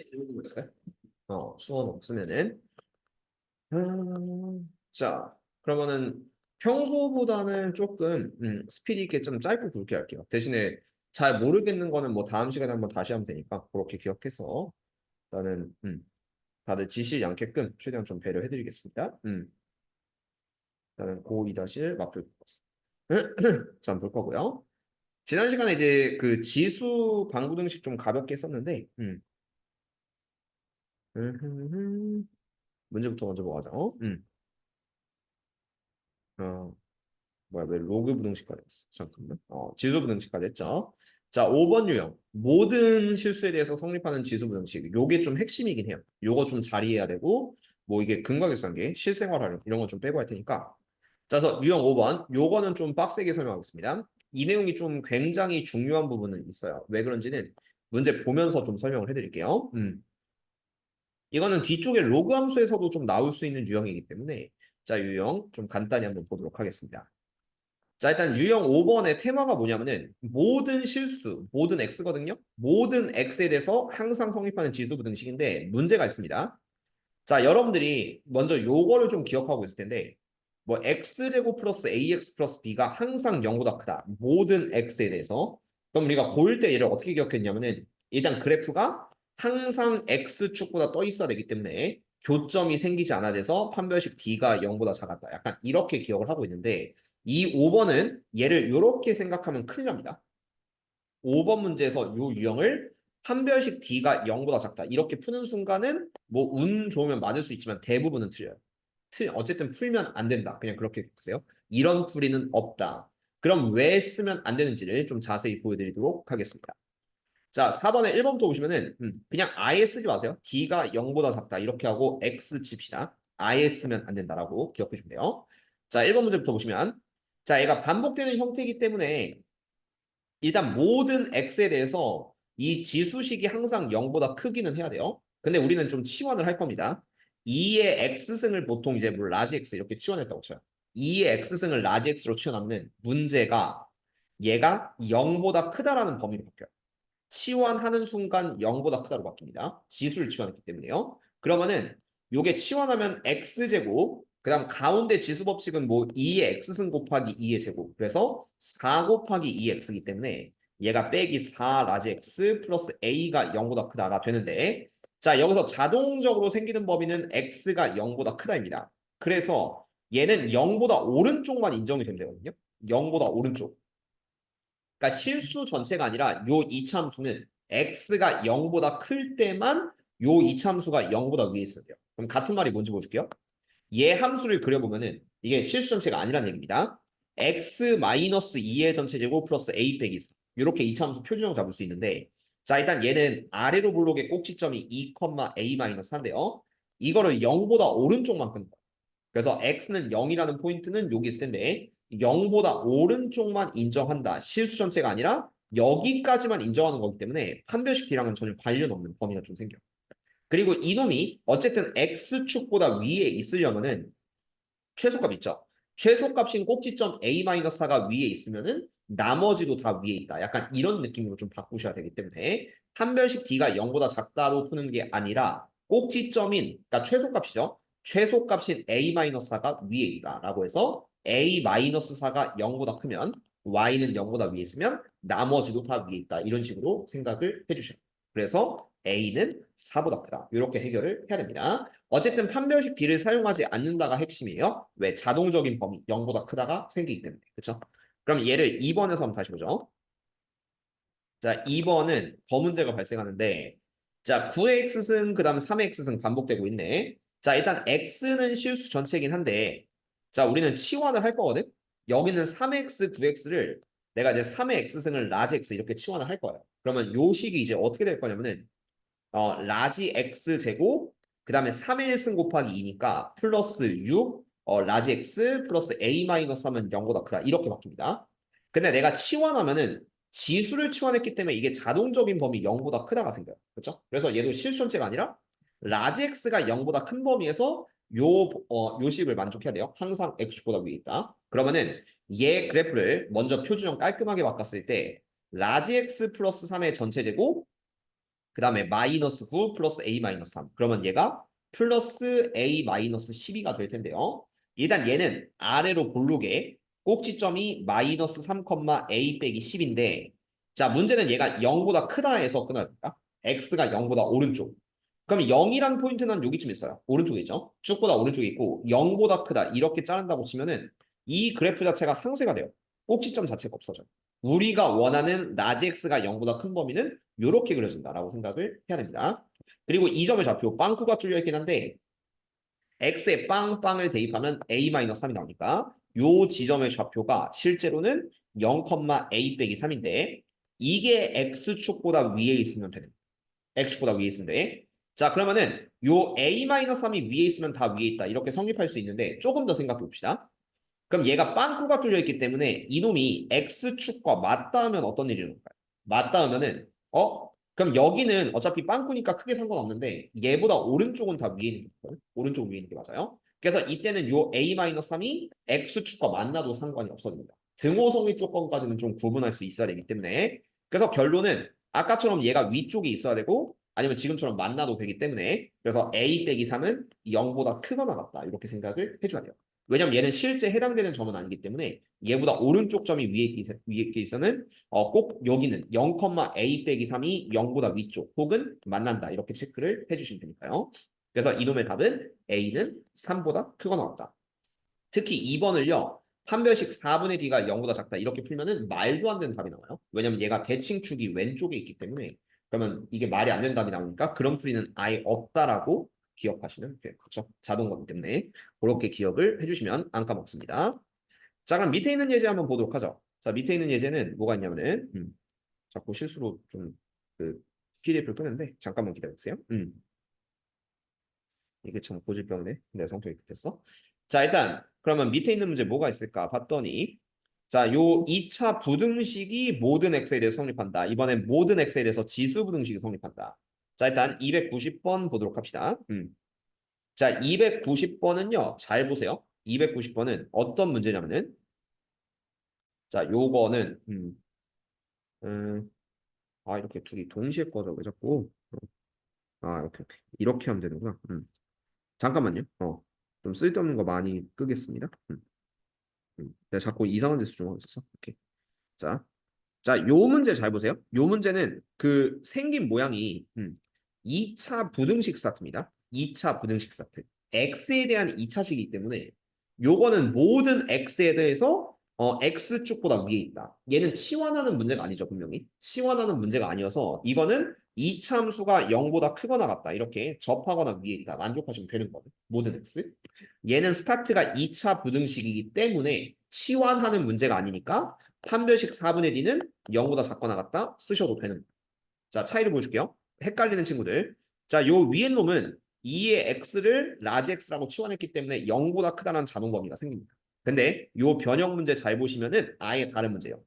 질문 있을까요? 수원 없으면은 자 그러면은 평소보다는 조금 스피드 있게 좀 짧고 굵게 할게요. 대신에 잘 모르겠는 거는 뭐 다음 시간에 한번 다시 하면 되니까 그렇게 기억해서 나는 다들 지시지 않게끔 최대한 좀 배려해드리겠습니다. 나는 고2-1 맞불 자, 한번 볼 거고요. 지난 시간에 이제 그 지수 방구등식 좀 가볍게 했었는데 문제부터 먼저 보자죠. 어, 뭐야, 왜 로그 부등식까지 했어? 잠깐만. 지수 부등식까지 했죠. 자, 5번 유형. 모든 실수에 대해서 성립하는 지수 부등식. 요게 좀 핵심이긴 해요. 요거 좀 자리해야 되고, 뭐 이게 근과계수관계, 실생활 활용, 이런 거 좀 빼고 할 테니까. 자, 그래서 유형 5번. 요거는 좀 빡세게 설명하겠습니다. 이 내용이 좀 굉장히 중요한 부분은 있어요. 왜 그런지는 문제 보면서 좀 설명을 해드릴게요. 이거는 뒤쪽에 로그 함수에서도 좀 나올 수 있는 유형이기 때문에, 자, 유형 좀 간단히 한번 보도록 하겠습니다. 자, 일단 유형 5번의 테마가 뭐냐면은 모든 실수, 모든 x거든요. 모든 x에 대해서 항상 성립하는 지수 부등식인데 문제가 있습니다. 자, 여러분들이 먼저 요거를 좀 기억하고 있을 텐데 뭐 x제곱 플러스 ax 플러스 b가 항상 0보다 크다. 모든 x에 대해서. 그럼 우리가 고일 때 얘를 어떻게 기억했냐면은 일단 그래프가 항상 x축보다 떠 있어야 되기 때문에 교점이 생기지 않아야 돼서 판별식 d가 0보다 작았다. 약간 이렇게 기억을 하고 있는데 이 5번은 얘를 이렇게 생각하면 큰일 납니다. 5번 문제에서 이 유형을 판별식 d가 0보다 작다. 이렇게 푸는 순간은 뭐 운 좋으면 맞을 수 있지만 대부분은 틀려요. 어쨌든 풀면 안 된다. 그냥 그렇게 보세요. 이런 풀이는 없다. 그럼 왜 쓰면 안 되는지를 좀 자세히 보여드리도록 하겠습니다. 자, 4번에 1번부터 보시면은 그냥 아예 쓰지 마세요. d가 0보다 작다. 이렇게 하고 x 칩시다. 아예 쓰면 안 된다라고 기억해 주면 돼요. 자, 1번 문제부터 보시면 자, 얘가 반복되는 형태이기 때문에 일단 모든 x에 대해서 이 지수식이 항상 0보다 크기는 해야 돼요. 근데 우리는 좀 치환을 할 겁니다. 2의 x승을 보통 이제 뭐 라지 x 이렇게 치환했다고 쳐요. 2의 x승을 라지 x로 치환하면 문제가 얘가 0보다 크다라는 범위로 바뀌어요. 치환하는 순간 0보다 크다로 바뀝니다. 지수를 치환했기 때문에요. 그러면은 요게 치환하면 x제곱 그다음 가운데 지수 법칙은 뭐 2의 x승 곱하기 2의 제곱 그래서 4 곱하기 2x이기 때문에 얘가 빼기 4 라지 x 플러스 a가 0보다 크다가 되는데 자 여기서 자동적으로 생기는 범위는 x가 0보다 크다입니다. 그래서 얘는 0보다 오른쪽만 인정이 된대거든요. 0보다 오른쪽. 그러니까 실수 전체가 아니라 요 이참수는 x가 0보다 클 때만 요 이참수가 0보다 위에 있어야 돼요. 그럼 같은 말이 뭔지 보여줄게요. 얘 함수를 그려보면은 이게 실수 전체가 아니라는 얘기입니다. x-2의 전체 제곱 플러스 a 빼기 4. 이렇게 이참수 표준형 잡을 수 있는데 자 일단 얘는 아래로 블록의 꼭지점이 2,a-4인데요. 이거를 0보다 오른쪽만 끈 거예요. 그래서 x는 0이라는 포인트는 여기 있을 텐데 0보다 오른쪽만 인정한다. 실수 전체가 아니라 여기까지만 인정하는 거기 때문에 판별식 D랑은 전혀 관련 없는 범위가 좀 생겨요. 그리고 이놈이 어쨌든 x축보다 위에 있으려면은 최소값 있죠. 최소값인 꼭지점 a-4가 위에 있으면은 나머지도 다 위에 있다. 약간 이런 느낌으로 좀 바꾸셔야 되기 때문에 판별식 D가 0보다 작다로 푸는 게 아니라 꼭지점인 그러니까 최소값이죠. 최소값인 a-4가 위에 있다라고 해서 a-4가 0보다 크면 y는 0보다 위에 있으면 나머지도 다 위에 있다. 이런 식으로 생각을 해주셔요. 그래서 a는 4보다 크다. 이렇게 해결을 해야 됩니다. 어쨌든 판별식 D를 사용하지 않는다가 핵심이에요. 왜? 자동적인 범위 0보다 크다가 생기기 때문에. 그렇죠? 그럼 얘를 2번에서 한번 다시 보죠. 자, 2번은 더 문제가 발생하는데 자, 9의 x승 그다음 3의 x승 반복되고 있네. 자, 일단 x는 실수 전체이긴 한데 자, 우리는 치환을 할 거거든. 여기는 3x, 9x를 내가 이제 3의 x승을 라지 x 이렇게 치환을 할 거예요. 그러면 요 식이 이제 어떻게 될 거냐면은 라지 x 제곱 그다음에 3의 1승 곱하기 2니까 플러스 6 라지 x 플러스 a 마이너스 하면 0보다 크다 이렇게 바뀝니다. 근데 내가 치환하면은 지수를 치환했기 때문에 이게 자동적인 범위 0보다 크다가 생겨요. 그렇죠? 그래서 얘도 실수 전체가 아니라 라지 x가 0보다 큰 범위에서 요 식을 만족해야 돼요. 항상 x축보다 위에 있다. 그러면은 얘 그래프를 먼저 표준형 깔끔하게 바꿨을 때 라지 x 플러스 3의 전체 제곱 그 다음에 마이너스 9 플러스 a 마이너스 3. 그러면 얘가 플러스 a 마이너스 12가 될 텐데요. 일단 얘는 아래로 볼록에 꼭지점이 마이너스 3, a 빼기 10인데 자 문제는 얘가 0보다 크다 해서 끊어야겠다. x가 0보다 오른쪽. 그럼 0이란 포인트는 여기쯤 있어요. 오른쪽에 있죠. 쭉보다 오른쪽에 있고 0보다 크다 이렇게 자른다고 치면은 이 그래프 자체가 상쇄가 돼요. 꼭지점 자체가 없어져요. 우리가 원하는 라지 x가 0보다 큰 범위는 이렇게 그려진다라고 생각을 해야 됩니다. 그리고 이 점의 좌표 빵꾸가 뚫려 있긴 한데 x에 빵빵을 대입하면 a-3이 나오니까 요 지점의 좌표가 실제로는 0, a 빼기 3인데 이게 x축보다 위에 있으면 되는 x축보다 위에 있으면 돼. 자 그러면은 요 a-3이 위에 있으면 다 위에 있다 이렇게 성립할 수 있는데 조금 더 생각해 봅시다. 그럼 얘가 빵꾸가 뚫려 있기 때문에 이놈이 x축과 맞닿으면 어떤 일이 일어날까요? 맞닿으면은 그럼 여기는 어차피 빵꾸니까 크게 상관없는데 얘보다 오른쪽은 다 위에 있는 거거든요. 오른쪽 위에 있는 게 맞아요. 그래서 이때는 요 a-3이 x축과 만나도 상관이 없어집니다. 등호 성립 조건까지는 좀 구분할 수 있어야 되기 때문에 그래서 결론은 아까처럼 얘가 위쪽에 있어야 되고 아니면 지금처럼 만나도 되기 때문에 그래서 a 빼기 3은 0보다 크거나 같다 이렇게 생각을 해줘야 돼요. 왜냐면 얘는 실제 해당되는 점은 아니기 때문에 얘보다 오른쪽 점이 위에 있어는 꼭 여기는 0, a 빼기 3이 0보다 위쪽 혹은 만난다 이렇게 체크를 해주시면 되니까요. 그래서 이놈의 답은 a는 3보다 크거나 같다. 특히 2번을요. 판별식 4분의 d가 0보다 작다 이렇게 풀면은 말도 안 되는 답이 나와요. 왜냐면 얘가 대칭축이 왼쪽에 있기 때문에 그러면 이게 말이 안 되는 답이 나오니까 그런 풀이는 아예 없다라고 기억하시면 돼요. 그렇죠? 자동거기 때문에 그렇게 기억을 해주시면 안 까먹습니다. 자 그럼 밑에 있는 예제 한번 보도록 하죠. 자 밑에 있는 예제는 뭐가 있냐면은 자꾸 실수로 좀 그 PDF를 끄는데 잠깐만 기다려주세요. 이게 참 고질병이네. 내 성격이 급했어. 자 일단 그러면 밑에 있는 문제 뭐가 있을까 봤더니 자 요 2차 부등식이 모든 x에 대해서 성립한다. 이번엔 모든 x에 대해서 지수 부등식이 성립한다. 자 일단 290번 보도록 합시다. 자 290번은요. 잘 보세요. 290번은 어떤 문제냐면은 자 요거는 이렇게 둘이 동시에 꺼져 왜 자꾸 이렇게 하면 되는구나. 잠깐만요. 좀 쓸데없는 거 많이 끄겠습니다. 내가 자꾸 이상한 데서 좀 하고 있었어. 오케이. 자, 요 문제 잘 보세요. 요 문제는 그 생긴 모양이 2차 부등식 스타트입니다. 2차 부등식 스타트. x에 대한 2차식이기 때문에 요거는 모든 x에 대해서 x축보다 위에 있다. 얘는 치환하는 문제가 아니죠, 분명히. 치환하는 문제가 아니어서 이거는 이차함수가 0보다 크거나 같다. 이렇게 접하거나 위에 있다. 만족하시면 되는 거예요. 모든 x. 얘는 스타트가 2차 부등식이기 때문에 치환하는 문제가 아니니까 판별식 4분의 d는 0보다 작거나 같다 쓰셔도 되는 거예요. 자, 차이를 보여줄게요. 헷갈리는 친구들. 자, 요 위에 놈은 2의 x를 라지 x라고 치환했기 때문에 0보다 크다는 자동 범위가 생깁니다. 근데 요 변형 문제 잘 보시면은 아예 다른 문제예요.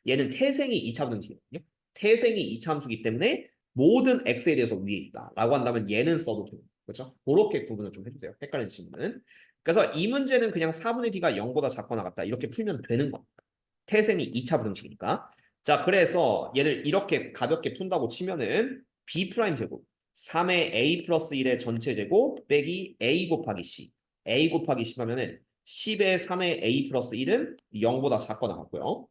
얘는 태생이 2차 분식이거든요. 태생이 2차 함수기 때문에 모든 x에 대해서 위에 있다. 라고 한다면 얘는 써도 돼요. 그렇죠? 그렇게 구분을 좀 해주세요. 헷갈리는 친구는. 그래서 이 문제는 그냥 4분의 d가 0보다 작거나 같다. 이렇게 풀면 되는 겁니다. 태생이 2차 부등식이니까. 자, 그래서 얘를 이렇게 가볍게 푼다고 치면은 b 프라임 제곱 3의 a 플러스 1의 전체 제곱 빼기 a 곱하기 c. a 곱하기 c 하면은 10의 3의 a 플러스 1은 0보다 작거나 같고요.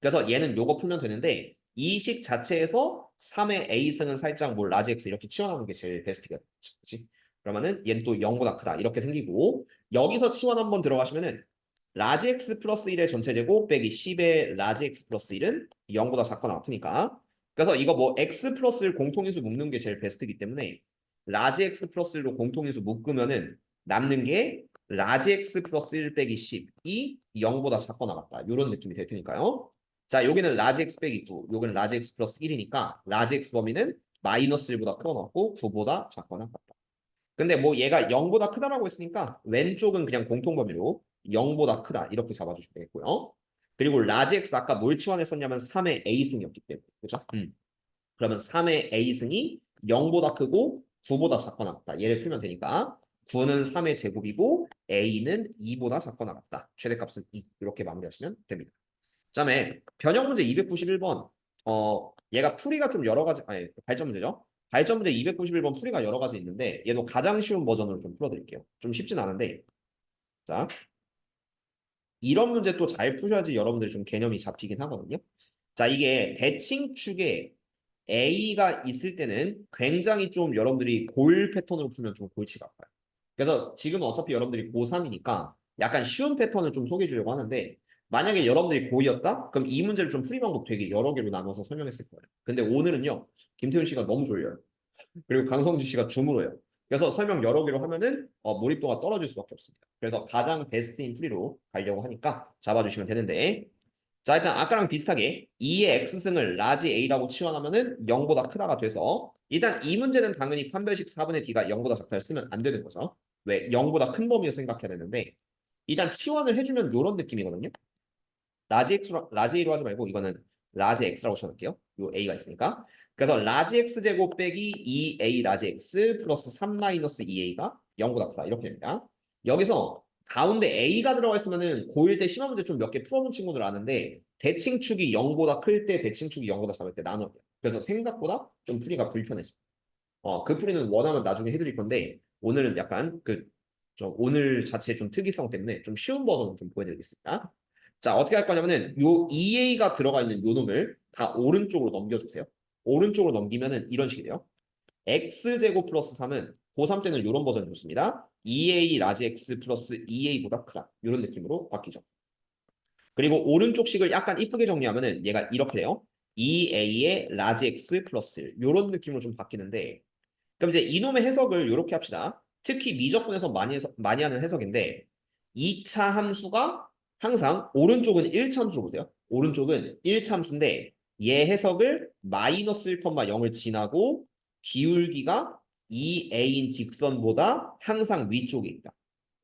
그래서 얘는 요거 풀면 되는데 이 식 자체에서 3의 a승은 살짝 뭐 라지 x 이렇게 치환하는 게 제일 베스트가 그렇지? 그러면은 얘는 또 0보다 크다 이렇게 생기고 여기서 치환 한번 들어가시면은 라지 x 플러스 1의 전체 제곱 빼기 10의 라지 x 플러스 1은 0보다 작거나 같으니까 그래서 이거 뭐 x 플러스 1 공통인수 묶는 게 제일 베스트이기 때문에 라지 x 플러스 1로 공통인수 묶으면은 남는 게 라지 x 플러스 1 빼기 10이 0보다 작거나 같다 이런 느낌이 될 테니까요. 자, 여기는 라지 x 빼기 9, 여기는 라지 x 플러스 1이니까 라지 x 범위는 마이너스 1보다 크거나 같고 9보다 작거나 같다. 근데 뭐 얘가 0보다 크다라고 했으니까 왼쪽은 그냥 공통범위로 0보다 크다 이렇게 잡아주시면 되겠고요. 그리고 라지 x 아까 뭘 치환했었냐면 3의 a승이었기 때문에 그렇죠? 그러면 3의 a승이 0보다 크고 9보다 작거나 같다. 얘를 풀면 되니까 9는 3의 제곱이고 a는 2보다 작거나 같다. 최대값은 2 이렇게 마무리하시면 됩니다. 그다음에 변형 문제 291번 얘가 풀이가 좀 여러 가지, 아니, 발전 문제죠. 발전 문제 291번 풀이가 여러 가지 있는데, 얘도 가장 쉬운 버전으로 좀 풀어드릴게요. 좀 쉽진 않은데, 자, 이런 문제 또 잘 푸셔야지 여러분들이 좀 개념이 잡히긴 하거든요. 자, 이게 대칭축에 A가 있을 때는 굉장히 좀 여러분들이 골 패턴으로 풀면 좀 골치가 아파요. 그래서 지금은 어차피 여러분들이 고3이니까 약간 쉬운 패턴을 좀 소개해 주려고 하는데, 만약에 여러분들이 고2였다? 그럼 이 문제를 좀 풀이 방법 되게 여러 개로 나눠서 설명했을 거예요. 근데 오늘은요, 김태훈 씨가 너무 졸려요. 그리고 강성지 씨가 줌으로 해요. 그래서 설명 여러 개로 하면은 몰입도가 떨어질 수밖에 없습니다. 그래서 가장 베스트인 풀이로 가려고 하니까 잡아주시면 되는데, 자, 일단 아까랑 비슷하게 2의 x승을 라지 a라고 치환하면은 0보다 크다가 돼서, 일단 이 문제는 당연히 판별식 4분의 d가 0보다 작다를 쓰면 안 되는 거죠. 왜? 0보다 큰 범위에서 생각해야 되는데, 일단 치환을 해주면 이런 느낌이거든요. 라지 a로 하지 말고 이거는 라지 x라고 쳐놓을게요. 요 a가 있으니까. 그래서 라지 x 제곱 빼기 2a 라지 x 플러스 3 마이너스 2a가 0보다 크다. 이렇게 됩니다. 여기서 가운데 a가 들어가 있으면은 고1 때 심한 문제 좀 몇 개 풀어본 친구들 아는데, 대칭축이 0보다 클 때, 대칭축이 0보다 작을 때 나눠요. 그래서 생각보다 좀 풀이가 불편해져. 그 풀이는 원하면 나중에 해드릴 건데, 오늘은 약간 좀 오늘 자체의 좀 특이성 때문에 좀 쉬운 버전을 좀 보여드리겠습니다. 자, 어떻게 할 거냐면은 요 EA가 들어가 있는 요 놈을 다 오른쪽으로 넘겨주세요. 오른쪽으로 넘기면은 이런 식이 돼요. x제곱 플러스 3은 고3 때는 이런 버전이 좋습니다. 2a 라지 x 플러스 2a보다 크다. 이런 느낌으로 바뀌죠. 그리고 오른쪽 식을 약간 이쁘게 정리하면은 얘가 이렇게 돼요. 2a의 라지 x 플러스 1. 이런 느낌으로 좀 바뀌는데, 그럼 이제 이놈의 해석을 이렇게 합시다. 특히 미적분에서 많이 하는 해석인데, 2차 함수가 항상 오른쪽은 1참수로 보세요. 오른쪽은 1참수인데 얘 해석을 마이너스 1,0을 지나고 기울기가 2a인 직선보다 항상 위쪽에 있다.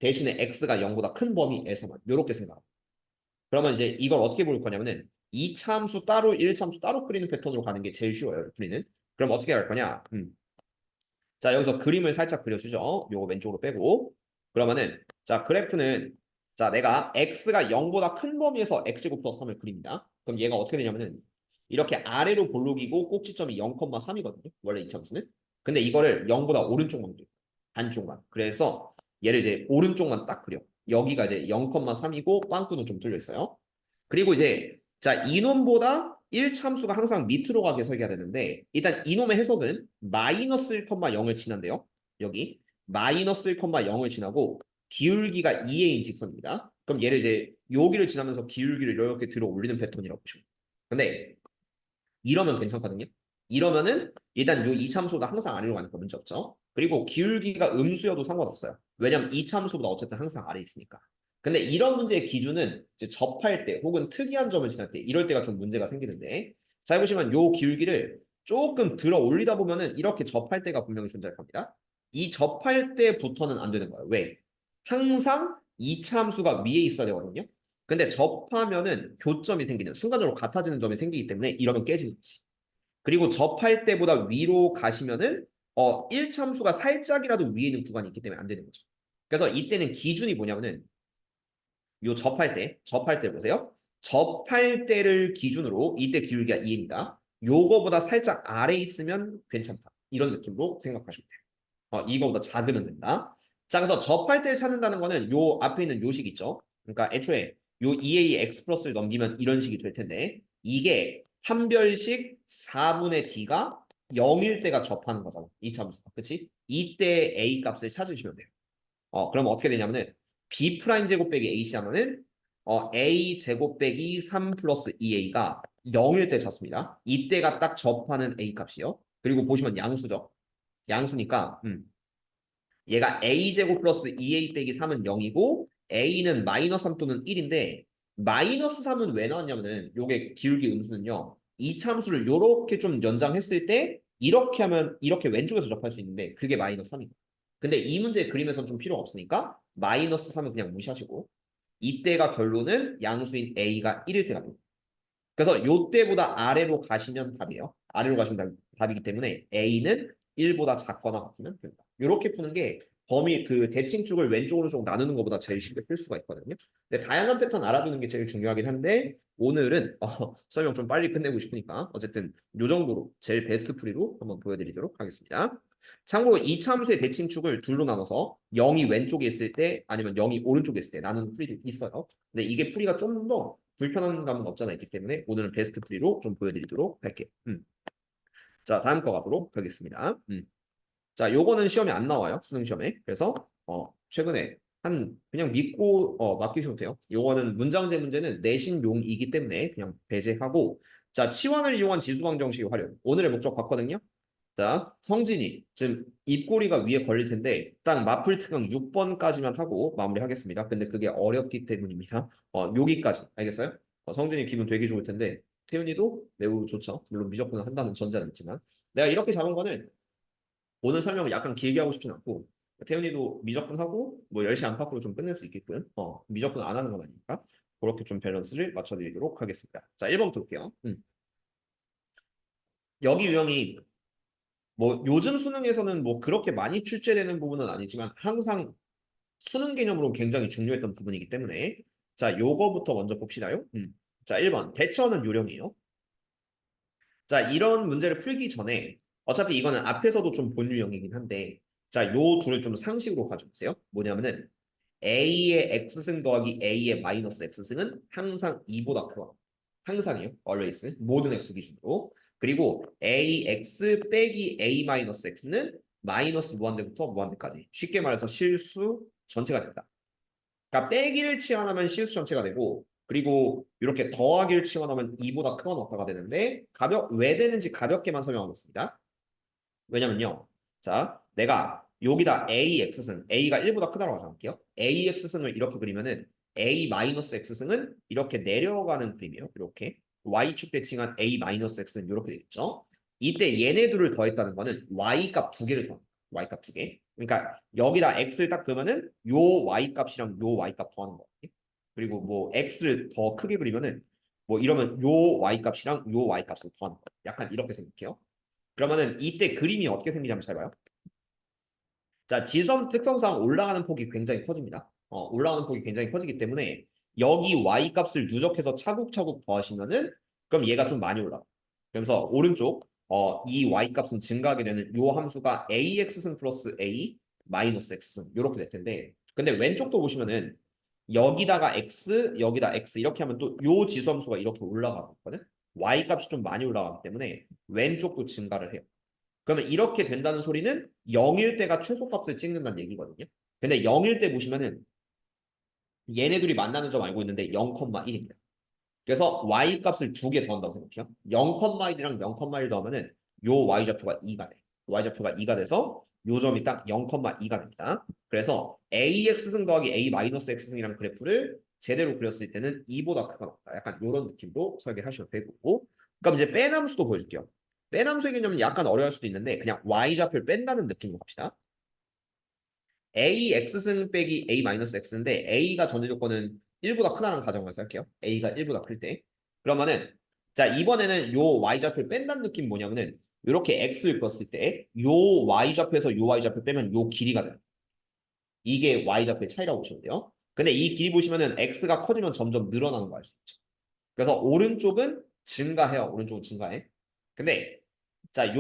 대신에 x가 0보다 큰 범위에서만 이렇게 생각합니다. 그러면 이제 이걸 어떻게 볼 거냐면은 2차함수 따로 1차함수 따로 그리는 패턴으로 가는 게 제일 쉬워요. 우리는. 그럼 어떻게 할 거냐? 자, 여기서 그림을 살짝 그려주죠. 요거 왼쪽으로 빼고. 그러면은, 자, 그래프는, 자, 내가 x가 0보다 큰 범위에서 x제곱 플러스 3을 그립니다. 그럼 얘가 어떻게 되냐면은, 이렇게 아래로 볼록이고 꼭지점이 0,3이거든요. 원래 이 참수는. 근데 이거를 0보다 오른쪽만 그려. 반쪽만. 그래서 얘를 이제 오른쪽만 딱 그려. 여기가 이제 0,3이고 빵꾸는 좀 뚫려 있어요. 그리고 이제 자, 이놈보다 1참수가 항상 밑으로 가게 설계가 되는데, 일단 이놈의 해석은 마이너스 1,0을 지난대요. 여기 마이너스 1,0을 지나고 기울기가 2a인 직선입니다. 그럼 얘를 이제 여기를 지나면서 기울기를 이렇게 들어 올리는 패턴이라고 보시면. 근데 이러면 괜찮거든요. 이러면은 일단 요 이참수보다 항상 아래로 가니까 문제 없죠. 그리고 기울기가 음수여도 상관없어요. 왜냐면 이참수보다 어쨌든 항상 아래에 있으니까. 근데 이런 문제의 기준은 이제 접할 때 혹은 특이한 점을 지날 때 이럴 때가 좀 문제가 생기는데, 자, 보시면 요 기울기를 조금 들어 올리다 보면은 이렇게 접할 때가 분명히 존재할 겁니다. 이 접할 때부터는 안 되는 거예요. 왜? 항상 이참수가 위에 있어야 되거든요. 근데 접하면은 교점이 생기는 순간적으로 같아지는 점이 생기기 때문에 이러면 깨지는 거지. 그리고 접할 때보다 위로 가시면은 1참수가 살짝이라도 위에 있는 구간이 있기 때문에 안 되는 거죠. 그래서 이때는 기준이 뭐냐면은 요 접할 때 보세요. 접할 때를 기준으로 이때 기울기가 2입니다. 요거보다 살짝 아래 있으면 괜찮다. 이런 느낌으로 생각하시면 돼요. 이거보다 작으면 된다. 자, 그래서 접할 때를 찾는다는 거는 요 앞에 있는 요식 있죠. 그러니까 애초에 요 2a x 플러스를 넘기면 이런 식이 될 텐데, 이게 판별식 4분의 d가 0일 때가 접하는 거잖아. 이 참수가. 그치? 이때 a 값을 찾으시면 돼요. 그럼 어떻게 되냐면은 b 프라임 제곱 빼기 ac 하면은 a 제곱 빼기 3 플러스 2a가 0일 때 찾습니다. 이때가 딱 접하는 a 값이요. 그리고 보시면 양수죠. 양수니까 얘가 a제곱 플러스 2a 빼기 3은 0이고 a는 마이너스 3 또는 1인데, 마이너스 3은 왜 나왔냐면은 요게 기울기 음수는요, 이 참수를 요렇게 좀 연장했을 때 이렇게 하면 이렇게 왼쪽에서 접할 수 있는데 그게 마이너스 3이고, 근데 이 문제 그림에서는 좀 필요가 없으니까 마이너스 3은 그냥 무시하시고 이때가 결론은 양수인 a가 1일 때가 됩니다. 그래서 요때보다 아래로 가시면 답이에요. 아래로 가시면 답이기 때문에 a는 1보다 작거나 같으면 된다. 이렇게 푸는 게 범위 그 대칭축을 왼쪽 오른쪽 나누는 것보다 제일 쉽게 풀 수가 있거든요. 근데 다양한 패턴 알아두는 게 제일 중요하긴 한데 오늘은 설명 좀 빨리 끝내고 싶으니까 어쨌든 요 정도로 제일 베스트 풀이로 한번 보여드리도록 하겠습니다. 참고로 이 참수의 대칭축을 둘로 나눠서 0이 왼쪽에 있을 때 아니면 0이 오른쪽에 있을 때 나누는 풀이도 있어요. 근데 이게 풀이가 좀 더 불편한 감은 없잖아 있기 때문에 오늘은 베스트 풀이로 좀 보여드리도록 할게요. 자, 다음 거 가도록 하겠습니다. 자, 요거는 시험에 안 나와요. 수능 시험에. 그래서 최근에 한 그냥 믿고 맡기셔도 돼요. 요거는 문장제 문제는 내신용이기 때문에 그냥 배제하고 자, 치환을 이용한 지수방 정식의 활용. 오늘의 목적 봤거든요. 자, 성진이 지금 입꼬리가 위에 걸릴 텐데 딱 마플 특강 6번까지만 하고 마무리하겠습니다. 근데 그게 어렵기 때문입니다. 여기까지. 알겠어요? 성진이 기분 되게 좋을 텐데 태윤이도 매우 좋죠. 물론 미적분을 한다는 전제는 있지만 내가 이렇게 잡은 거는 오늘 설명을 약간 길게 하고 싶진 않고 태윤이도 미적분 하고 뭐 10시 안팎으로 좀 끝낼 수 있게끔 미적분 안 하는 건 아니니까 그렇게 좀 밸런스를 맞춰드리도록 하겠습니다. 자, 1번부터 볼게요. 여기 유형이 뭐 요즘 수능에서는 뭐 그렇게 많이 출제되는 부분은 아니지만 항상 수능 개념으로 굉장히 중요했던 부분이기 때문에 자, 요거부터 먼저 봅시다요. 자, 1번 대처하는 요령이에요. 자, 이런 문제를 풀기 전에 어차피 이거는 앞에서도 좀 본 유형이긴 한데 자, 요 둘을 좀 상식으로 가져보세요. 뭐냐면은 A의 X승 더하기 A의 마이너스 X승은 항상 2보다 커요. 항상이요. always. 모든 X 기준으로. 그리고 AX 빼기 A 마이너스 X는 마이너스 무한대부터 무한대까지. 쉽게 말해서 실수 전체가 된다. 그러니까 빼기를 치환하면 실수 전체가 되고 그리고 이렇게 더하기를 치환하면 2보다 크거나 같다가 되는데 왜 되는지 가볍게만 설명하겠습니다. 왜냐면요. 자, 내가 여기다 AX승, A가 1보다 크다고 가정할게요. AX승을 이렇게 그리면은 A 마이너스 X승은 이렇게 내려가는 그림이에요. 이렇게. Y축 대칭한 A 마이너스 X는 이렇게 되겠죠. 이때 얘네 둘을 더했다는 거는 Y값 두 개를 더합니다. Y값 두 개. 그러니까 여기다 X를 딱 그러면은 요 Y값이랑 요 Y값 더하는 거예요. 그리고 뭐 X를 더 크게 그리면은 뭐 이러면 요 Y값이랑 요 Y값을 더하는 거예요. 약간 이렇게 생각해요. 그러면은 이때 그림이 어떻게 생기냐면 잘 봐요. 자, 지점 특성상 올라가는 폭이 굉장히 커집니다. 올라가는 폭이 굉장히 커지기 때문에 여기 y 값을 누적해서 차곡차곡 더하시면은 그럼 얘가 좀 많이 올라가. 그래서 오른쪽 이 y 값은 증가하게 되는 요 함수가 ax승 플러스 a 마이너스 x승 이렇게 될 텐데 근데 왼쪽도 보시면은 여기다가 x 여기다 x 이렇게 하면 또 요 지수 함수가 이렇게 올라가고 있거든. y 값이 좀 많이 올라가기 때문에 왼쪽도 증가를 해요. 그러면 이렇게 된다는 소리는 0일 때가 최소값을 찍는다는 얘기거든요. 근데 0일 때 보시면은 얘네들이 만나는 점 알고 있는데 0,1입니다. 그래서 y 값을 두 개 더한다고 생각해요. 0,1이랑 0,1 더하면은 요 y좌표가 2가 돼. y좌표가 2가 돼서 요 점이 딱 0,2가 됩니다. 그래서 ax승 더하기 a-x승이라는 그래프를 제대로 그렸을 때는 2보다 크거나 같다. 약간 이런 느낌으로 설계하시면 되고 그럼 이제 빼남수도 보여줄게요. 빼남수의 개념은 약간 어려울 수도 있는데 그냥 y좌표를 뺀다는 느낌으로 갑시다. ax승 빼기 a-x인데 a가 전제 조건은 1보다 크다는 가정을 할게요. a가 1보다 클 때. 그러면은 자 이번에는 요 y좌표를 뺀다는 느낌 뭐냐면은 이렇게 x를 그었을 때 요 y좌표에서 요 y좌표 빼면 요 길이가 돼요. 이게 y좌표의 차이라고 보시면 돼요. 근데 이 길이 보시면은 x가 커지면 점점 늘어나는 거 알 수 있죠. 그래서 오른쪽은 증가해요. 오른쪽은 증가해. 근데 자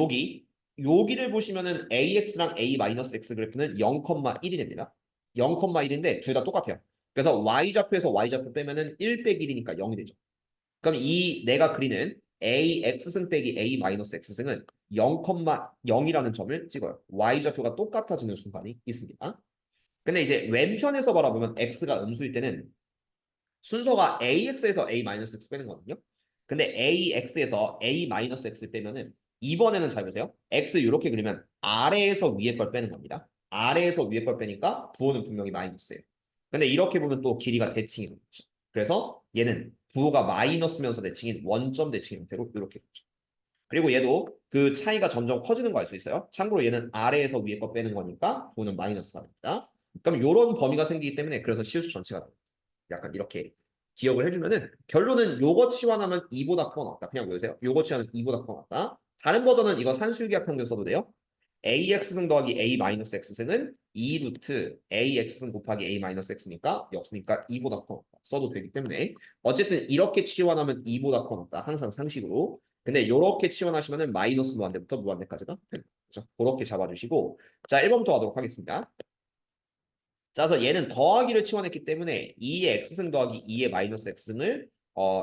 여기를 보시면은 AX랑 A-X 그래프는 0,1이 됩니다. 0,1인데 둘 다 똑같아요. 그래서 Y좌표에서 Y좌표 빼면은 1 빼기 1이니까 0이 되죠. 그럼 이 내가 그리는 AX승 빼기 A-X승은 0,0이라는 점을 찍어요. Y좌표가 똑같아지는 순간이 있습니다. 근데 이제 왼편에서 바라보면 X가 음수일 때는 순서가 AX에서 A-X 빼는 거거든요. 근데 AX에서 A-X 빼면은 이번에는 잘 보세요. X 이렇게 그리면 아래에서 위에 걸 빼는 겁니다. 아래에서 위에 걸 빼니까 부호는 분명히 마이너스예요. 근데 이렇게 보면 또 길이가 대칭이 되죠. 그래서 얘는 부호가 마이너스면서 대칭인 원점 대칭 형태로 이렇게 되죠. 그리고 얘도 그 차이가 점점 커지는 거 알 수 있어요. 참고로 얘는 아래에서 위에 거 빼는 거니까 부호는 마이너스가 됩니다. 그럼 이런 범위가 생기기 때문에 그래서 실수 전체가 됩니다. 약간 이렇게 기억을 해주면은 결론은 요거 치환하면 2보다 커 나왔다. 그냥 외우세요. 요거 치환하면 2보다 커 나왔다. 다른 버전은 이거 산술기하 평균 써도 돼요. AX승 더하기 A 마이너스 X승은 2 루트 AX승 곱하기 A 마이너스 X니까 역수니까 2보다 커 써도 되기 때문에 어쨌든 이렇게 치환하면 2보다 커 낫다. 항상 상식으로. 근데 이렇게 치환하시면은 마이너스 무한대부터 무한대까지가 되는 거죠. 그렇게 잡아주시고 자 1번부터 가도록 하겠습니다. 자, 그래서 얘는 더하기를 치환했기 때문에 2의 x승 더하기 2의 마이너스 x승을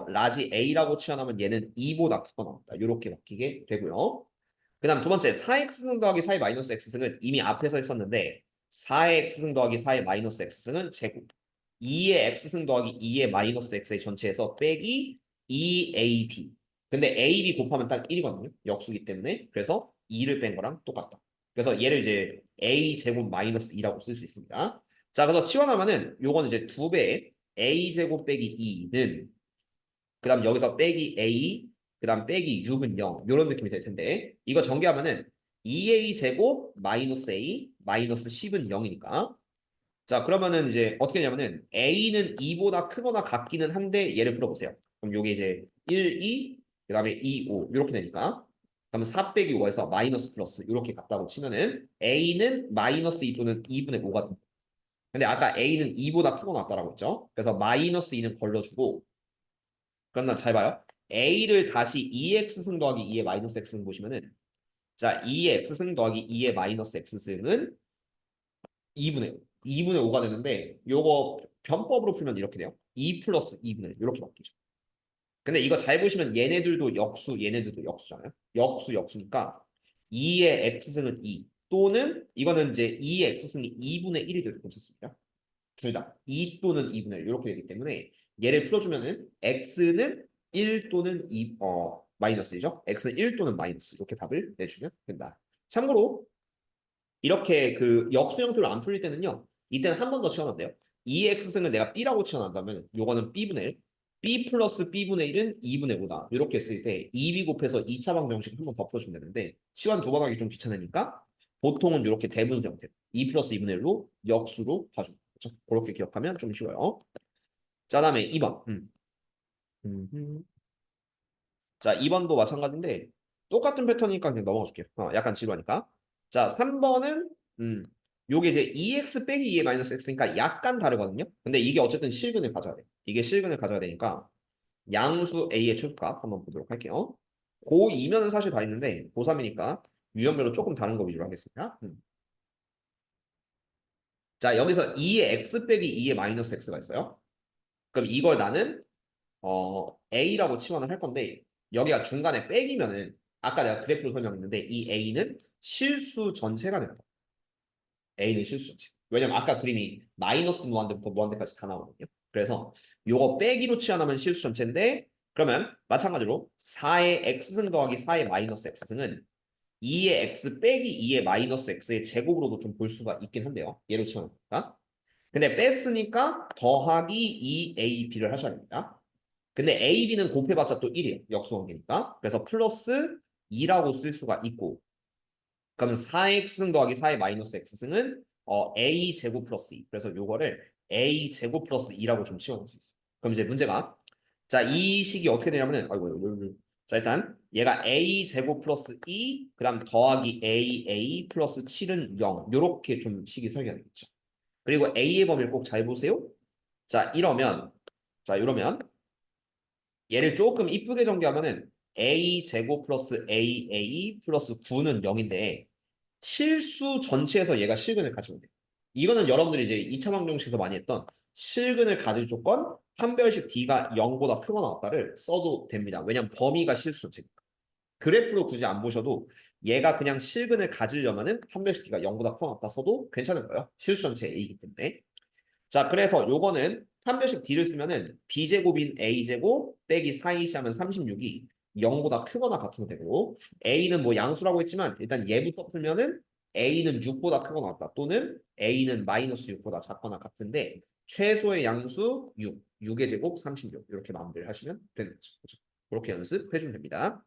라지 a라고 치환하면 얘는 2보다 크거 나옵니다. 이렇게 바뀌게 되고요. 그 다음 두 번째 4x승 더하기 4의 마이너스 x승은 이미 앞에서 했었는데 4의 x승 더하기 4의 마이너스 x승은 제곱 2의 x승 더하기 2의 마이너스 x의 전체에서 빼기 2ab 근데 ab 곱하면 딱 1이거든요. 역수기 때문에 그래서 2를 뺀 거랑 똑같다. 그래서 얘를 이제 a 제곱 마이너스 2라고 쓸 수 있습니다. 자, 그래서 치환하면은 요거는 이제 2배 a 제곱 빼기 2는 그다음 여기서 빼기 a 그다음 빼기 6은 0 이런 느낌이 될 텐데 이거 전개하면은 2a 제곱 마이너스 a 마이너스 10은 0이니까 자 그러면은 이제 어떻게 하냐면은 a는 2보다 크거나 같기는 한데 얘를 풀어보세요. 그럼 요게 이제 1, 2 그다음에 2, 5 이렇게 되니까 그러면 4 빼기 5에서 마이너스 플러스 이렇게 같다고 치면은 a는 마이너스 2 또는 2분의 5가 됩니다. 근데 아까 a는 2보다 크고 났다라고 했죠. 그래서 마이너스 2는 걸러주고 그럼 잘 봐요. a를 다시 2x승 더하기 2의 마이너스 x승 보시면은 자 2의 x승 더하기 2의 마이너스 x승은 2분의 5가 되는데 요거 변법으로 풀면 이렇게 돼요. 2 플러스 2분의 1 이렇게 바뀌죠. 근데 이거 잘 보시면 얘네들도 역수 얘네들도 역수잖아요. 역수니까 2의 x승은 2 또는 이거는 이제 2의 x승이 2분의 1이 돼도 괜찮습니다. 둘 다 2 또는 2분의 1 이렇게 되기 때문에 얘를 풀어주면은 x는 1 또는 2 마이너스이죠. x는 1 또는 마이너스 이렇게 답을 내주면 된다. 참고로 이렇게 그 역수 형태로 안 풀릴 때는요. 이때는 한 번 더 치환한대요. 2x승을 내가 b라고 치환한다면 요거는 b분의 1 b 플러스 b분의 1은 2분의 5다. 이렇게 했을 때 2b 곱해서 2차 방정식 한 번 더 풀어주면 되는데 치환 두 번 하기 좀 귀찮으니까 보통은 이렇게 대분 형태 2 플러스 2분의 1로 역수로 봐줍니다. 그렇죠? 그렇게 기억하면 좀 쉬워요. 자, 다음에 2번. 자, 2번도 마찬가지인데 똑같은 패턴이니까 그냥 넘어갈게요. 약간 지루하니까. 자, 3번은 요게 이제 2x 빼기 2의 마이너스 x니까 약간 다르거든요. 근데 이게 어쨌든 실근을 가져야 돼. 이게 실근을 가져야 되니까 양수 a의 최소값 한번 보도록 할게요. 고2면은 사실 다 있는데 고3이니까 유형별로 조금 다른 거 위주로 하겠습니다. 자, 여기서 2의 x 빼기 2의 마이너스 x가 있어요. 그럼 이걸 나는 a라고 치환을 할 건데 여기가 중간에 빼기면은 아까 내가 그래프로 설명했는데 이 a는 실수 전체가 됩니다. a는 실수 전체. 왜냐면 아까 그림이 마이너스 무한대부터 무한대까지 다 나오거든요. 그래서 요거 빼기로 치환하면 실수 전체인데 그러면 마찬가지로 4의 x승 더하기 4의 마이너스 x승은 2의 x 빼기 2의 마이너스 x의 제곱으로도 좀 볼 수가 있긴 한데요. 얘로 치환하니까. 근데 뺐으니까 더하기 2ab를 하셔야 됩니다. 근데 AB는 곱해봤자 또 1이에요. 역수관계니까. 그래서 플러스 2라고 쓸 수가 있고 그러면 4x승 더하기 4의 마이너스 x승은 a 제곱 플러스 2. 그래서 요거를 a 제곱 플러스 2라고 좀 치워놓을 수 있어요. 그럼 이제 문제가 자, 이 식이 어떻게 되냐면은 아이고 자, 일단 얘가 a 제곱 플러스 2 그다음 더하기 a 플러스 7은 0. 요렇게 좀 식이 설계되겠죠. 그리고 a의 범위를 꼭 잘 보세요. 자, 이러면 얘를 조금 이쁘게 전개하면은 a 제곱 플러스 a 플러스 9는 0인데 실수 전체에서 얘가 실근을 가지면 돼요. 이거는 여러분들이 이제 2차 방정식에서 많이 했던 실근을 가질 조건 한 별씩 d가 0보다 크거나 같다를 써도 됩니다. 왜냐면 범위가 실수 전체니까. 그래프로 굳이 안 보셔도 얘가 그냥 실근을 가지려면은 한 별씩 d가 0보다 크거나 같다 써도 괜찮은 거예요. 실수 전체 a이기 때문에. 자, 그래서 요거는 한 별씩 d를 쓰면은 b제곱인 a제곱 빼기 4ac 하면 36이 0보다 크거나 같으면 되고 a는 뭐 양수라고 했지만 일단 얘부터 풀면은 a는 6보다 크거나 같다 또는 a는 마이너스 6보다 작거나 같은데 최소의 양수 6, 6의 제곱 36 이렇게 마무리를 하시면 되는 거죠. 그렇죠? 그렇게 연습해주면 됩니다.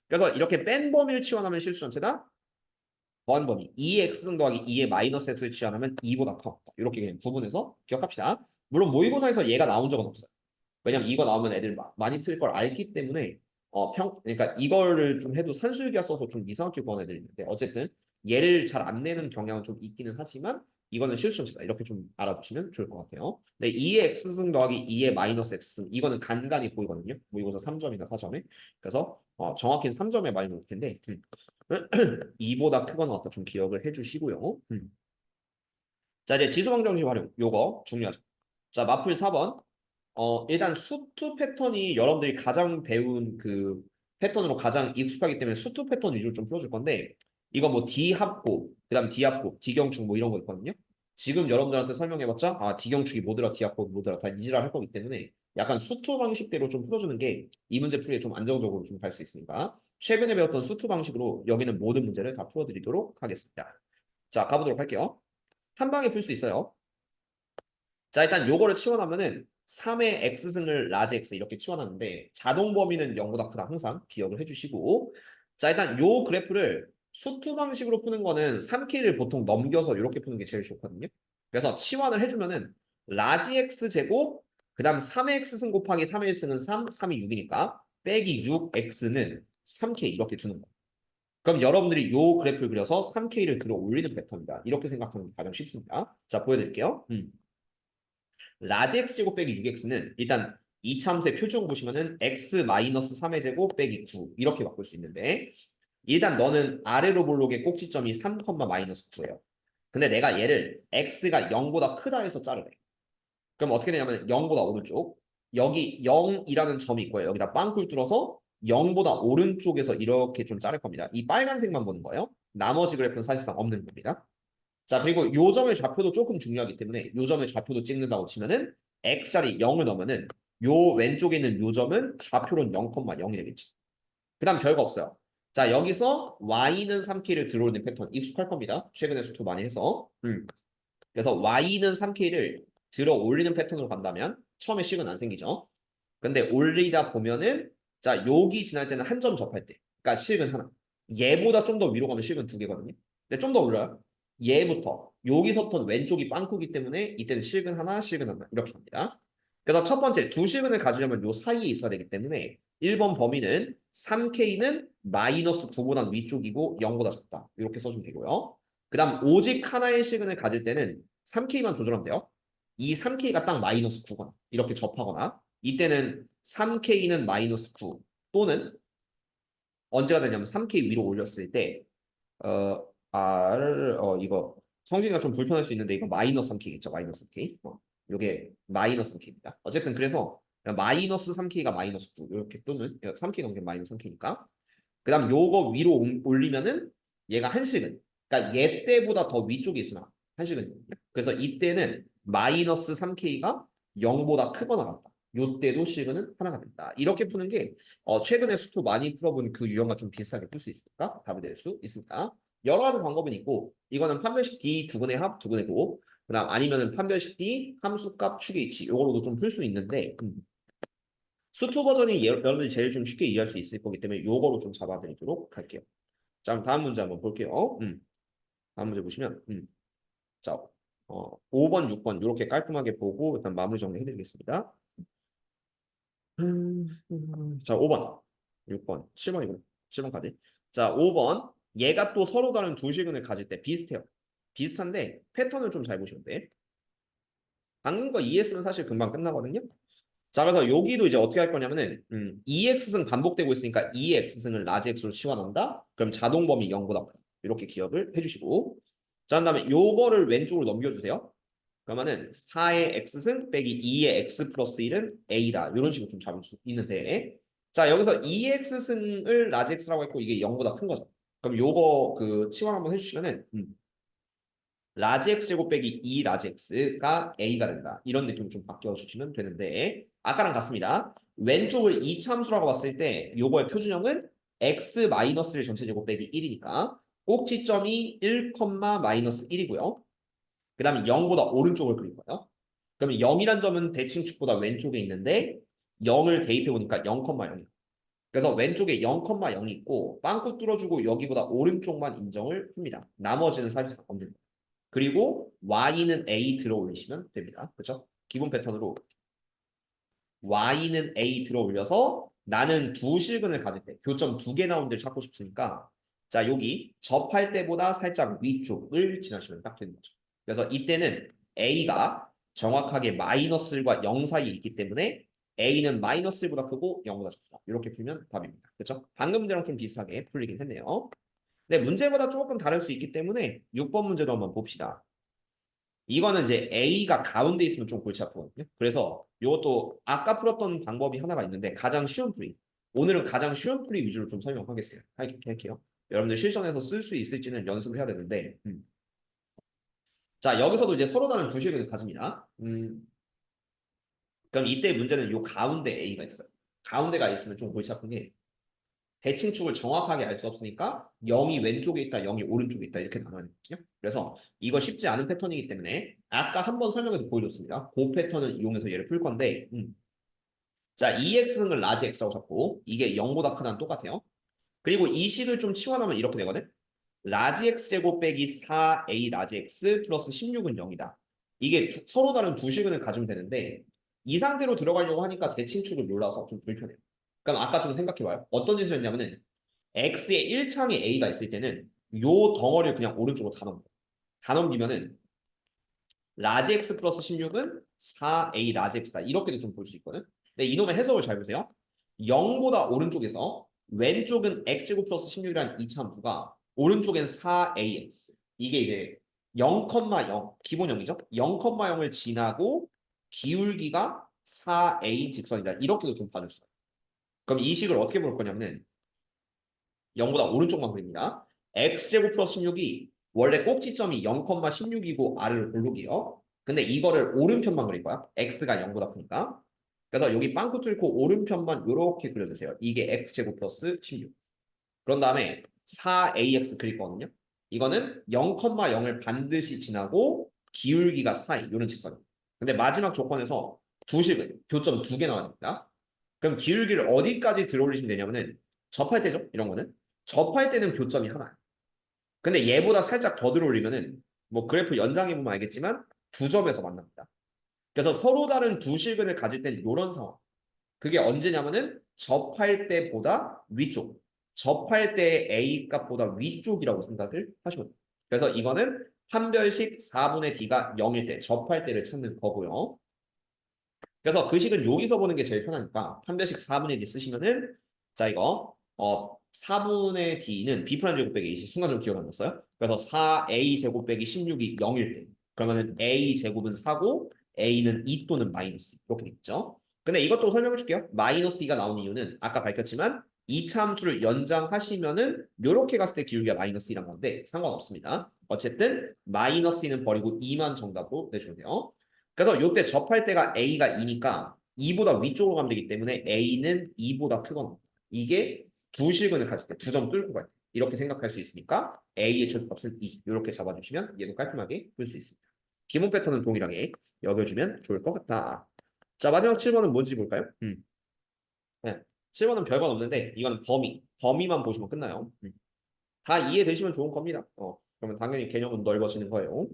그래서 이렇게 뺀 범위를 치환하면 실수 전체다. 더한 범위 2x승 더하기 2의 마이너스 x를 치환하면 2보다 커. 이렇게 그냥 구분해서 기억합시다. 물론 모의고사에서 얘가 나온 적은 없어요. 왜냐면 이거 나오면 애들 많이 틀 걸 알기 때문에 그러니까 이거를 좀 해도 산술기하 써서 좀 이상하게 구하는 애들이 있는데 어쨌든 얘를 잘 안 내는 경향은 좀 있기는 하지만 이거는 실수정치다. 이렇게 좀 알아두시면 좋을 것 같아요. 네, 2의 x승 더하기 2의 마이너스 x승 이거는 간간히 보이거든요. 모의고사 3점이나 4점에. 그래서 정확히는 3점에 많이 놓을 텐데 2보다 크거나 같다 좀 기억을 해주시고요. 자, 이제 지수방정식 활용 요거 중요하죠. 자, 마풀 4번. 일단 수투 패턴이 여러분들이 가장 배운 그 패턴으로 가장 익숙하기 때문에 수투 패턴 위주로 좀 풀어줄 건데 이거 뭐 D합곱, 그다음 D합곱, D경축 뭐 이런 거 있거든요. 지금 여러분들한테 설명해봤자 D경축이 뭐더라, D합곱 뭐더라 다 이지랄 할 거기 때문에 약간 수투 방식대로 좀 풀어주는 게 이 문제 풀이에 좀 안정적으로 좀 갈 수 있으니까 최근에 배웠던 수투 방식으로 여기는 모든 문제를 다 풀어드리도록 하겠습니다. 자, 가보도록 할게요. 한 방에 풀 수 있어요. 자, 일단 요거를 치워놓으면은 3의 x승을 라지 x 이렇게 치워놨는데 자동 범위는 0보다 크다 항상 기억을 해주시고 자, 일단 요 그래프를 수투 방식으로 푸는 거는 3K를 보통 넘겨서 이렇게 푸는 게 제일 좋거든요. 그래서 치환을 해주면은 라지 x 제곱 그 다음 3의 x승 곱하기 3의 1승은 3, 3이 6이니까 빼기 6x는 3K 이렇게 주는 거예요. 그럼 여러분들이 요 그래프를 그려서 3K를 들어 올리는 패턴이다. 이렇게 생각하면 가장 쉽습니다. 자, 보여드릴게요. 라지 x제곱 빼기 6x는 일단 이차함수의 표준 보시면은 x-3의 제곱 빼기 9 이렇게 바꿀 수 있는데 일단 너는 아래로 볼록의 꼭지점이 3, 마이너스 9예요. 근데 내가 얘를 x가 0보다 크다 해서 자르래. 그럼 어떻게 되냐면 0보다 오른쪽 여기 0이라는 점이 있고요. 여기다 빵꿀 뚫어서 0보다 오른쪽에서 이렇게 좀 자를 겁니다. 이 빨간색만 보는 거예요. 나머지 그래프는 사실상 없는 겁니다. 자, 그리고 요점의 좌표도 조금 중요하기 때문에 요점의 좌표도 찍는다고 치면은 x자리 0을 넣으면은 요 왼쪽에 있는 요점은 좌표로는 0,0이 되겠지. 그 다음 별거 없어요. 자, 여기서 y는 3k를 들어오는 패턴 익숙할 겁니다. 최근에 수투 많이 해서. 그래서 y는 3k를 들어 올리는 패턴으로 간다면 처음에 식은 안 생기죠. 근데 올리다 보면은 자, 여기 지날 때는 한 점 접할 때. 그러니까 식은 하나. 얘보다 좀 더 위로 가면 식은 두 개거든요. 근데 좀 더 올려요. 얘부터 여기서부터 왼쪽이 빵꾸기 때문에 이때는 실근 하나, 실근 하나 이렇게 합니다. 그래서 첫 번째 두 실근을 가지려면 요 사이에 있어야 되기 때문에 1번 범위는 3K는 마이너스 9보다 위쪽이고 0보다 작다. 이렇게 써주면 되고요. 그 다음 오직 하나의 실근을 가질 때는 3K만 조절하면 돼요. 이 3K가 딱 마이너스 9거나 이렇게 접하거나 이때는 3K는 마이너스 9 또는 언제가 되냐면 3K 위로 올렸을 때 이거 성진이가 좀 불편할 수 있는데 이거 마이너스 3K겠죠. 마이너스 3K. 요게 마이너스 3K입니다. 어쨌든 그래서 마이너스 3K가 마이너스 9 이렇게 또는 3K 넘기면 마이너스 3K니까 그 다음 요거 위로 올리면은 얘가 한식은 그러니까 얘 때보다 더 위쪽에 있으나 한식은 그래서 이때는 마이너스 3K가 0보다 크거나 같다. 요때도 시그는 하나가 된다. 이렇게 푸는 게 최근에 수투 많이 풀어본 그 유형과 좀 비슷하게 풀 수 있을까? 답이 될 수 있습니다. 여러 가지 방법은 있고 이거는 판별식 D 두근의 합 두근의 곱 그다음 아니면은 판별식 D 함수값 축 H 요거로도 좀 풀 수 있는데 수투 버전이 여러분들이 제일 좀 쉽게 이해할 수 있을 거기 때문에 요거로 좀 잡아드리도록 할게요. 자, 그럼 다음 문제 한번 볼게요. 다음 문제 보시면 자, 5번, 6번 이렇게 깔끔하게 보고 일단 마무리 정리 해드리겠습니다. 자, 5번, 6번, 7번이고 7번까지. 자, 5번. 얘가 또 서로 다른 두 실근을 가질 때 비슷해요. 비슷한데 패턴을 좀 잘 보시면 돼. 방금 거 ES는 사실 금방 끝나거든요. 자, 그래서 여기도 이제 어떻게 할 거냐면은 2x승 반복되고 있으니까 2x승을 라지 x로 치환한다. 그럼 자동 범위 0보다 크다. 이렇게 기억을 해주시고 자, 그다음에 요거를 왼쪽으로 넘겨주세요. 그러면은 4의 x승 빼기 2의 x 플러스 1은 a다. 이런 식으로 좀 잡을 수 있는데 자, 여기서 2x승을 라지 x라고 했고 이게 0보다 큰 거죠. 그럼 요거 그 치환 한번 해주시면은 라지 x 제곱 빼기 2 라지 x가 a가 된다. 이런 느낌 좀 바꿔주시면 되는데 아까랑 같습니다. 왼쪽을 이차함수라고 봤을 때 요거의 표준형은 x 마이너스를 전체 제곱 빼기 1이니까 꼭지점이 1, 마이너스 1이고요. 그 다음에 0보다 오른쪽을 그릴 거예요. 그러면 0이란 점은 대칭축보다 왼쪽에 있는데 0을 대입해 보니까 0,0이에요. 그래서 왼쪽에 0,0이 있고 빵꾸 뚫어주고 여기보다 오른쪽만 인정을 합니다. 나머지는 사실상 없는 거예요. 그리고 y는 a 들어 올리시면 됩니다. 그렇죠? 기본 패턴으로 y는 a 들어 올려서 나는 두 실근을 가질 때 교점 두 개 나온 데를 찾고 싶으니까 자, 여기 접할 때보다 살짝 위쪽을 지나시면 딱 되는 거죠. 그래서 이때는 A가 정확하게 마이너스 1과 0 사이에 있기 때문에 A는 마이너스 1보다 크고 0보다 작다. 이렇게 풀면 답입니다. 그렇죠? 방금 문제랑 좀 비슷하게 풀리긴 했네요. 근데 문제보다 조금 다를 수 있기 때문에 6번 문제도 한번 봅시다. 이거는 이제 A가 가운데 있으면 좀 골치 아프거든요. 그래서 이것도 아까 풀었던 방법이 하나가 있는데 가장 쉬운 풀이. 오늘은 가장 쉬운 풀이 위주로 좀 설명하겠어요. 할게요. 여러분들 실전에서 쓸 수 있을지는 연습을 해야 되는데 자, 여기서도 이제 서로 다른 두 실근을 가집니다. 그럼 이때 문제는 요 가운데 A가 있어요. 가운데가 있으면 좀 골치 아픈 게 대칭축을 정확하게 알 수 없으니까 0이 왼쪽에 있다, 0이 오른쪽에 있다 이렇게 나눠야 되거든요. 그래서 이거 쉽지 않은 패턴이기 때문에 아까 한번 설명해서 보여줬습니다. 그 패턴을 이용해서 얘를 풀 건데 자, 2x는 라지 x라고 잡고 이게 0보다 크다는 똑같아요. 그리고 이 식을 좀 치환하면 이렇게 되거든. 라지 x 제곱 빼기 4a 라지 x 플러스 16은 0이다. 이게 서로 다른 두 식을 가지면 되는데 이 상태로 들어가려고 하니까 대칭축을 몰라서 좀 불편해요. 그럼 아까 좀 생각해봐요. 어떤 짓을 했냐면은 x의 1창에 a가 있을 때는 요 덩어리를 그냥 오른쪽으로 다 넘겨. 다 넘기면은 라지 x 플러스 16은 4a 라지 x다. 이렇게도 좀 볼 수 있거든. 근데 이놈의 해석을 잘 보세요. 0보다 오른쪽에서 왼쪽은 x제곱 플러스 16이라는 이차함수가 오른쪽엔 4ax. 이게 이제 0,0 기본 0이죠. 0,0을 지나고 기울기가 4a 직선이다. 이렇게도 좀 봐줄 수 있어요. 그럼 이 식을 어떻게 볼 거냐면은 0보다 오른쪽만 그립니다. x제곱 플러스 16이 원래 꼭지점이 0,16이고 아래로 볼록이요. 근데 이거를 오른편만 그릴 거야. x가 0보다 크니까. 그래서 여기 빵꾸 뚫고 오른편만 이렇게 그려주세요. 이게 x제곱 플러스 16. 그런 다음에 4ax 그릴 거거든요. 이거는 0,0을 반드시 지나고 기울기가 4 이런 직선이에요. 근데 마지막 조건에서 두 식은 교점 2개 나와야 됩니다. 그럼 기울기를 어디까지 들어올리시면 되냐면은 접할 때죠. 이런 거는. 접할 때는 교점이 하나예요. 근데 얘보다 살짝 더 들어올리면은 뭐 그래프 연장해 보면 알겠지만 두 점에서 만납니다. 그래서 서로 다른 두 실근을 가질 땐 이런 상황. 그게 언제냐면은 접할 때보다 위쪽. 접할 때 A 값보다 위쪽이라고 생각을 하시면 돼요. 그래서 이거는 판별식 4분의 D가 0일 때 접할 때를 찾는 거고요. 그래서 그 식은 여기서 보는 게 제일 편하니까 판별식 4분의 D 쓰시면은 자 이거 4분의 D는 B 프라임 제곱 빼기 20 순간 좀 기억 안 났어요? 그래서 4A 제곱 빼기 16이 0일 때 그러면은 A 제곱은 4고 A는 2 또는 마이너스 이렇게 있죠. 근데 이것도 설명해 줄게요. 마이너스 2가 나온 이유는 아까 밝혔지만 2차 함수를 연장하시면은 요렇게 갔을 때 기울기가 마이너스 2란 건데 상관없습니다. 어쨌든 마이너스 2는 버리고 2만 정답으로 내주면 돼요. 그래서 요때 접할 때가 A가 2니까 2보다 위쪽으로 가면 되기 때문에 A는 2보다 크거나 이게 두 실근을 가질 때 두 점 뚫고 갈 때 이렇게 생각할 수 있으니까 A의 최소값은 2 이렇게 잡아주시면 얘도 깔끔하게 풀 수 있습니다. 기본 패턴은 동일하게 여겨주면 좋을 것 같다. 자 마지막 7번은 뭔지 볼까요? 네. 7번은 별건 없는데 이거는 범위만 보시면 끝나요. 다 이해되시면 좋은 겁니다. 그러면 당연히 개념은 넓어지는 거예요.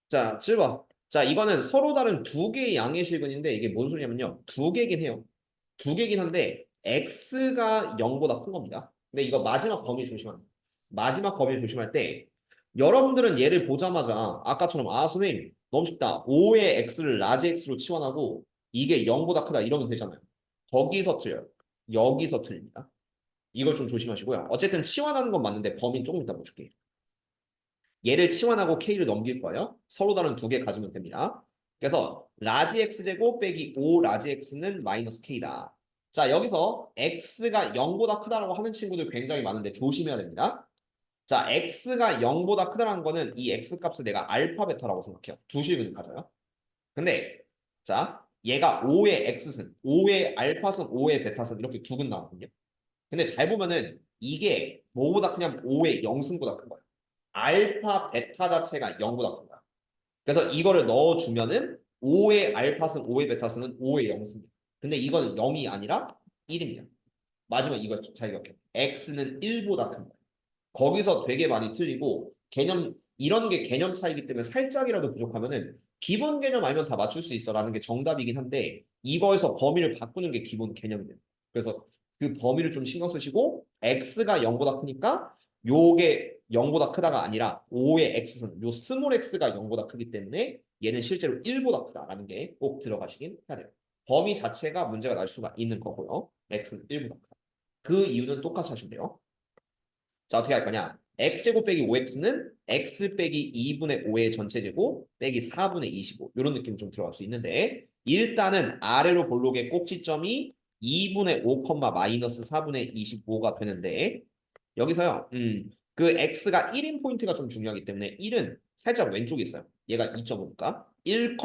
자 7번. 자 이거는 서로 다른 두 개의 양의 실근인데 이게 뭔 소리냐면요. 두 개긴 해요. 두 개긴 한데 x가 0보다 큰 겁니다. 근데 이거 마지막 범위 조심하면 마지막 범위 조심할 때 여러분들은 얘를 보자마자 아까처럼 아 선생님 너무 쉽다. 5의 x를 라지 x로 치환하고 이게 0보다 크다 이러면 되잖아요. 거기서 틀려요. 여기서 틀립니다. 이걸 좀 조심하시고요. 어쨌든 치환하는 건 맞는데 범위는 조금 이따 보여줄게요. 얘를 치환하고 k를 넘길 거예요. 서로 다른 두 개 가지면 됩니다. 그래서 라지 x제곱 빼기 5 라지 x는 마이너스 k다. 자 여기서 x가 0보다 크다라고 하는 친구들 굉장히 많은데 조심해야 됩니다. 자 x가 0보다 크다는 거는 이 x 값을 내가 알파 베타라고 생각해요. 두 실근을 가져요. 근데 자 얘가 5의 x승, 5의 알파승, 5의 베타승 이렇게 두 근 나오거든요. 근데 잘 보면은 이게 뭐보다 크냐면 5의 0승보다 큰 거예요. 알파 베타 자체가 0보다 큰 거야. 그래서 이거를 넣어주면은 5의 알파승, 5의 베타승은 5의 0승. 근데 이거는 0이 아니라 1입니다. 마지막 이거 잘 기억해. x는 1보다 큰 거야. 거기서 되게 많이 틀리고 개념 이런 게 개념 차이기 때문에 살짝이라도 부족하면은 기본 개념 알면 다 맞출 수 있어라는 게 정답이긴 한데 이거에서 범위를 바꾸는 게 기본 개념이에요. 그래서 그 범위를 좀 신경 쓰시고 x가 0보다 크니까 요게 0보다 크다가 아니라 5의 x는 요 스몰 x가 0보다 크기 때문에 얘는 실제로 1보다 크다라는 게 꼭 들어가시긴 해야 돼요. 범위 자체가 문제가 날 수가 있는 거고요. x는 1보다 크다. 그 이유는 똑같이 하시면 돼요. 자, 어떻게 할 거냐? x제곱 빼기 5x는 x 빼기 2분의 5의 전체 제곱 빼기 4분의 25 이런 느낌이 좀 들어갈 수 있는데 일단은 아래로 볼록의 꼭지점이 2분의 5, 마이너스 4분의 25가 되는데 여기서요. 그 x가 1인 포인트가 좀 중요하기 때문에 1은 살짝 왼쪽에 있어요. 얘가 2.5니까 1,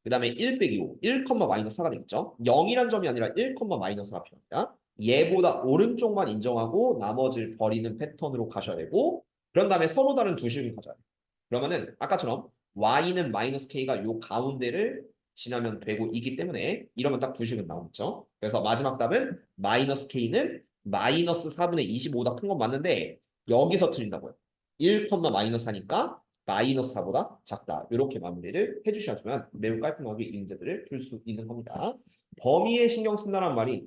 그 다음에 1 빼기 5, 1, 마이너스 4가 되겠죠. 0이란 점이 아니라 1, 마이너스 4가 필요합니다. 얘보다 오른쪽만 인정하고 나머지를 버리는 패턴으로 가셔야 되고 그런 다음에 서로 다른 두 식을 가져야 돼요. 그러면은 아까처럼 y는 마이너스 k가 요 가운데를 지나면 되고 이기 때문에 이러면 딱 두 식은 나오겠죠. 그래서 마지막 답은 마이너스 k는 마이너스 4분의 25보다 큰 건 맞는데 여기서 틀린다고요. 1, 마이너스 하니까 마이너스 4보다 작다. 이렇게 마무리를 해주셔야지만 매우 깔끔하게 이 문제들을 풀 수 있는 겁니다. 범위에 신경 쓴다는 말이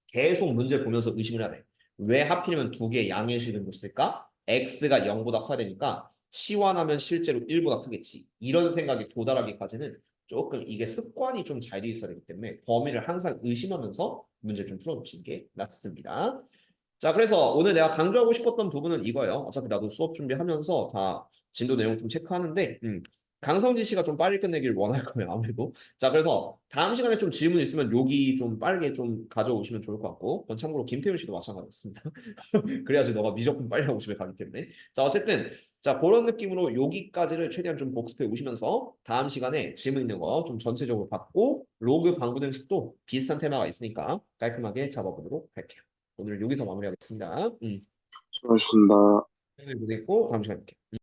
계속 문제를 보면서 의심을 해야 돼. 왜 하필이면 두 개의 양의 식을 줬을까? x가 0보다 커야 되니까 치환하면 실제로 1보다 크겠지. 이런 생각에 도달하기까지는 조금 이게 습관이 좀 잘 돼 있어야 되기 때문에 범위를 항상 의심하면서 문제를 좀 풀어보시는 게 낫습니다. 자, 그래서 오늘 내가 강조하고 싶었던 부분은 이거예요. 어차피 나도 수업 준비하면서 다 진도 내용 좀 체크하는데, 강성진 씨가 좀 빨리 끝내길 원할 거예요, 아무래도. 자, 그래서 다음 시간에 좀 질문 있으면 여기 좀 빠르게 좀 가져오시면 좋을 것 같고, 그건 참고로 김태훈 씨도 마찬가지였습니다. 그래야지 너가 미적분 빨리 하고 집에 가기 때문에. 자, 어쨌든, 자, 그런 느낌으로 여기까지를 최대한 좀 복습해 오시면서 다음 시간에 질문 있는 거 좀 전체적으로 받고, 로그 방구 등식도 비슷한 테마가 있으니까 깔끔하게 잡아보도록 할게요. 오늘 여기서 마무리하겠습니다. 수고하셨습니다. 오늘 고생했고 다음 시간에 뵐게요.